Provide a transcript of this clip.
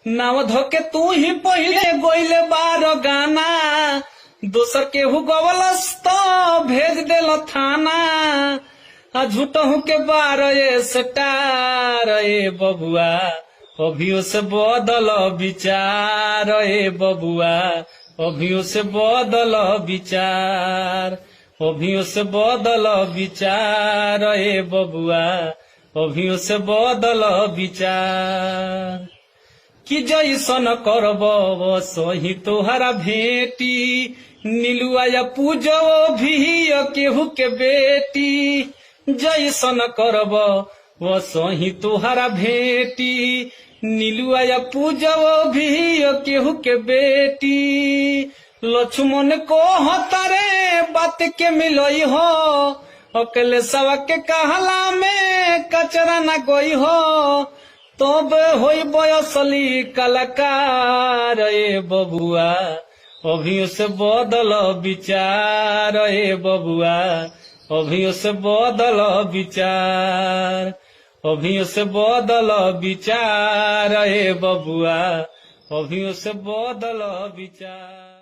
नाव धोके तू ही पहिले गोइले बार गाना, दोसर केहू गवलस तो भेज देल थाना। आ झूठहू के बार ये स्टार ए बबुआ, अभियो से बदल विचार ए बबुआ, अभियो से बदल विचार, अभियो से बदल विचार ए बबुआ, अभियो से बदल विचार। कि जैसन करब सही तोहरा भेटी, नीलुआ या पूजो भी केहू के बेटी। जैसन करब वो सही तोहरा भेटी, नीलुआ या पूजो भी केहू के बेटी। लक्ष्मण को हतारे बात के मिलई हो, अकेले सवा के कहला में कचरा न गई हो। तब होई बयसली कलाकार ए बबुआ, अभियो से बदल विचार ए बबुआ, अभियो से बदल विचार, अभियो से बदल विचार ए बबुआ, अभियो से बदल विचार।